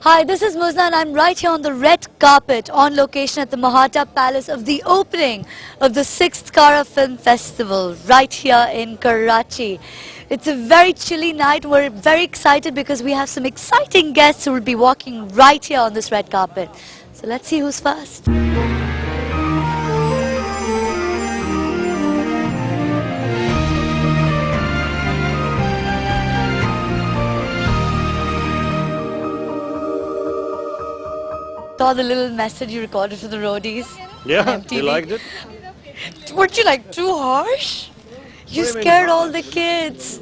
Hi, this is Muzna and I'm right here on the red carpet on location at the Mahata Palace of the opening of the 6th Kara Film Festival right here in Karachi. It's a very chilly night. We're very excited because we have some exciting guests who will be walking right here on this red carpet. So let's see who's first. Saw the little message you recorded for the roadies. Yeah, you liked it? Weren't you like too harsh? You scared all the kids.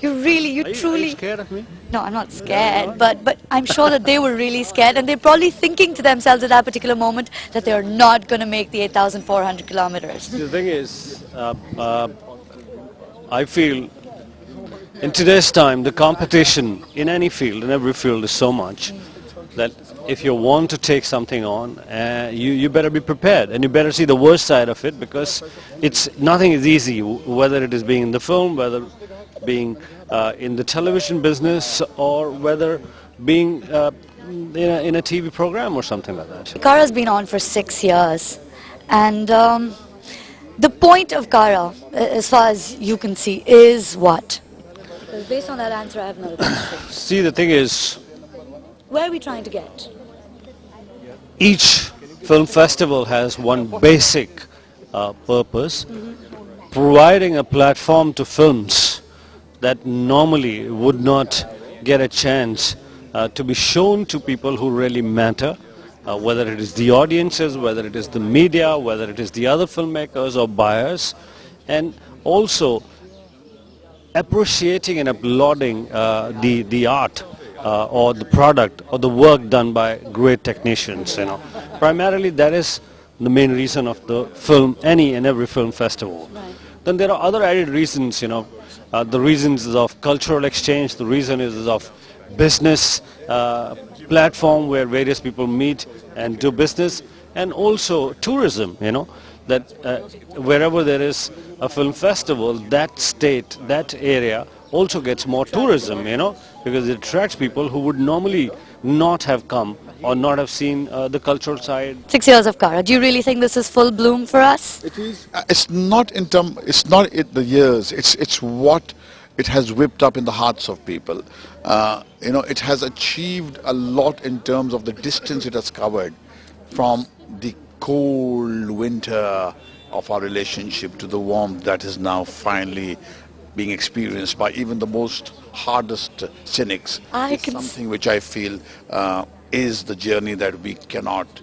You truly. Are you scared of me? No, I'm not scared, but I'm sure that they were really scared, and they're probably thinking to themselves at that particular moment that they are not going to make the 8,400 kilometers. The thing is, I feel in today's time the competition in any field, in every field, is so much that if you want to take something on, you better be prepared, and you better see the worst side of it, because nothing is easy, whether it is being in the film, whether being in the television business, or whether being in a TV program or something like that. Kara's been on for 6 years, and the point of Kara, as far as you can see, is what? Because based on that answer, I have another question. See, the thing is, Where are we trying to get? each film festival has one basic purpose, providing a platform to films that normally would not get a chance to be shown to people who really matter, whether it is the audiences, whether it is the media, whether it is the other filmmakers or buyers, and also appreciating and applauding the art or the product or the work done by great technicians. Primarily that is the main reason of the film, any and every film festival. Right. Then there are other added reasons. The reasons is of cultural exchange, the reason is of business platform where various people meet and do business, and also tourism. That wherever there is a film festival, that state, that area also gets more tourism, because it attracts people who would normally not have come or not have seen the cultural side. 6 years of Kara. Do you really think this is full bloom for us? It is. It's not the years. It's what it has whipped up in the hearts of people. It has achieved a lot in terms of the distance it has covered from the cold winter of our relationship to the warmth that is now finally being experienced by even the most hardest cynics. It's something which I feel is the journey that we cannot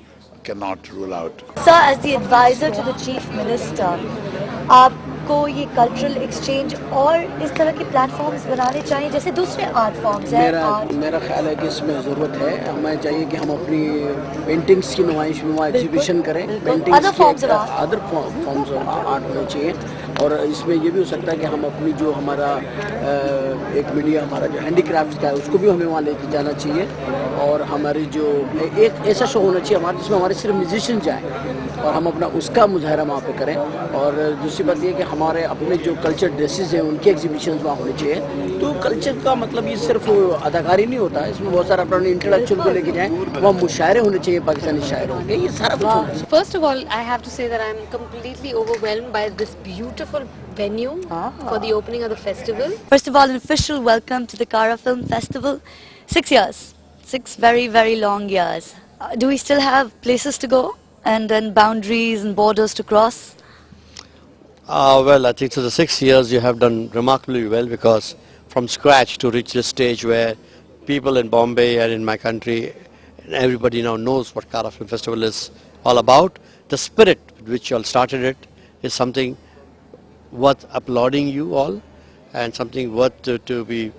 rule out. Sir, as the advisor to the Chief Minister, आपको ये cultural exchange और इस तरह के platforms बनाने चाहिए जैसे दूसरे आर्ट फॉर्म्स हैं? मेरा ख्याल है कि इसमें ज़रूरत है। हमें चाहिए कि हम अपनी पेंटिंग्स की नुमाइश एग्जीबिशन करें, paintings other forms of art होने चाहिए, और इसमें ये भी हो सकता है कि हम अपनी जो हमारा एक मीडिया हमारा जो हैंडीक्राफ्ट का है उसको भी हमें वहाँ लेके जाना चाहिए, और हमारी जो एक ऐसा शो होना चाहिए हमारा जिसमें हमारे सिर्फ म्यूजिशियन जाए और हम अपना उसका मुजाहरा वहाँ पे करें। और दूसरी बात ये कि हमारे अपने जो कल्चर ड्रेसेस हैं उनके एग्जीबिशन वहाँ होने चाहिए। तो कल्चर का मतलब ये सिर्फ अदाकारी नहीं होता है, इसमें बहुत सारा अपना इंटेलेक्चुअल को लेके जाएँ, वहाँ मुशायरे होने चाहिए पाकिस्तानी शायरों के, ये सारा कुछ होना चाहिए। First of all, I have to say that I'm completely overwhelmed by this beautiful venue for the opening of the festival. First of all, an official welcome to the Kara Film Festival. 6 years. 6 very, very long years. Do we still have places to go and then boundaries and borders to cross? Well, I think for the 6 years you have done remarkably well, because from scratch to reach this stage where people in Bombay and in my country and everybody now knows what Kara Film Festival is all about, the spirit with which you all started it is something worth applauding you all and something worth to be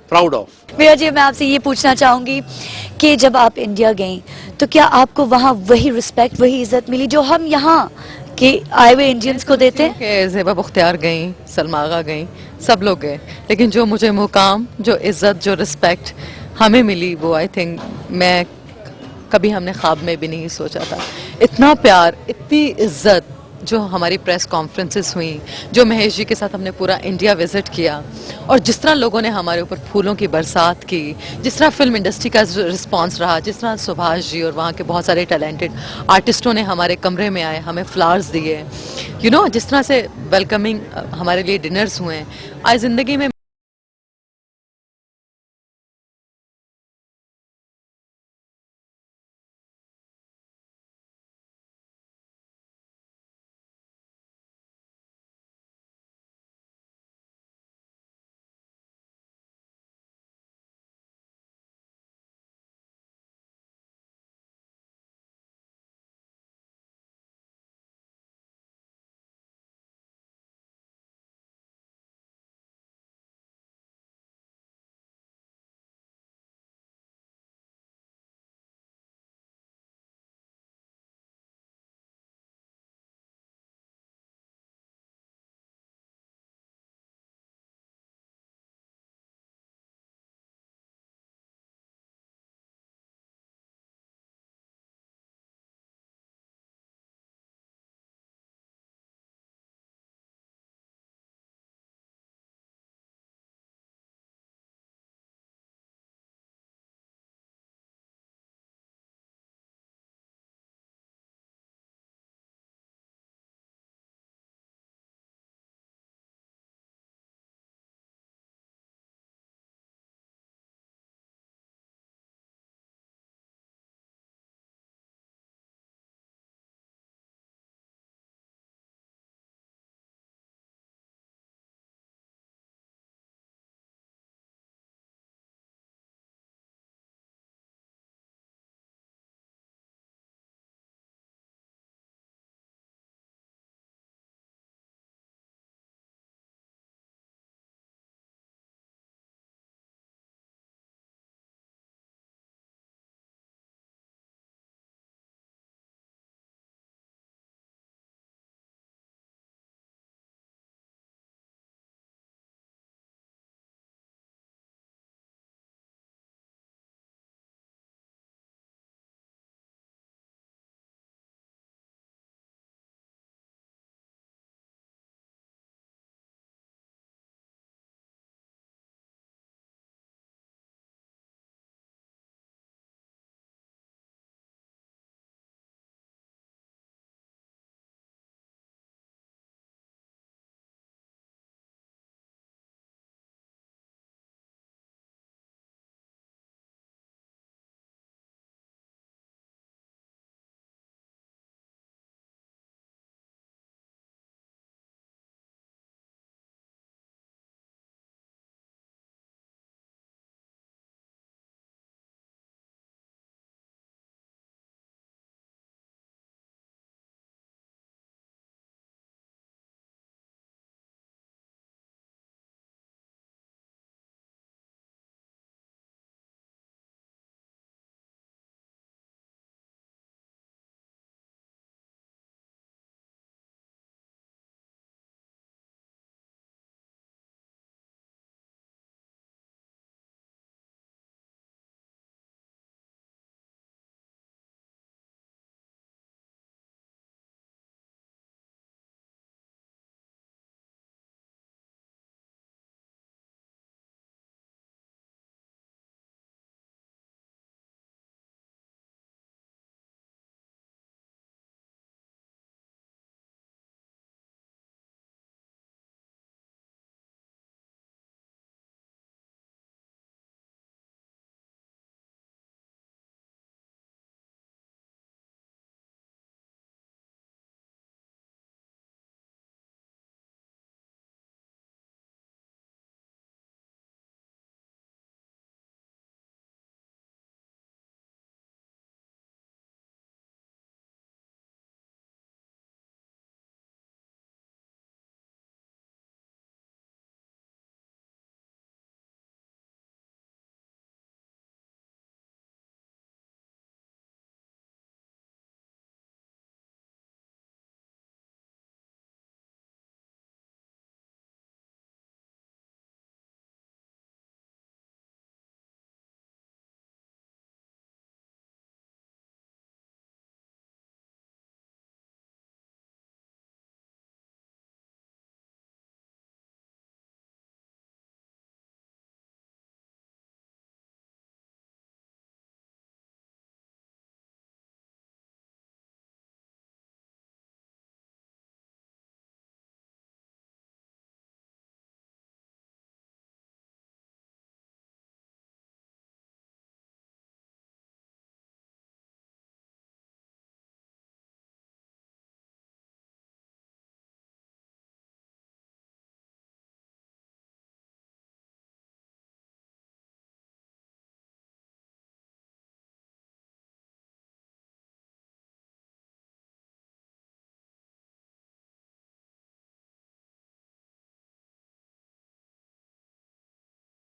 proud of. वीरा जी, मैं आपसे ये पूछना चाहूँगी कि जब आप India गई तो क्या आपको वहाँ वही रिस्पेक्ट, वही इज्जत मिली जो हम यहाँ के आए हुए इंडियंस को देते हैं? ज़ेबा बख्तियार गई, सलमा आगा गई, सब लोग गए, लेकिन जो मुझे मुकाम, जो इज्जत, जो रिस्पेक्ट हमें मिली, वो आई थिंक कभी हमने ख्वाब में भी नहीं सोचा था। इतना प्यार, इतनी इज्जत जो हमारी प्रेस कॉन्फ्रेंसेस हुई, जो महेश जी के साथ हमने पूरा इंडिया विजिट किया, और जिस तरह लोगों ने हमारे ऊपर फूलों की बरसात की, जिस तरह फिल्म इंडस्ट्री का रिस्पांस रहा, जिस तरह सुभाष जी और वहाँ के बहुत सारे टैलेंटेड आर्टिस्टों ने हमारे कमरे में आए, हमें फ्लावर्स दिए, जिस तरह से वेलकमिंग हमारे लिए डिनर्स हुए, आज ज़िंदगी में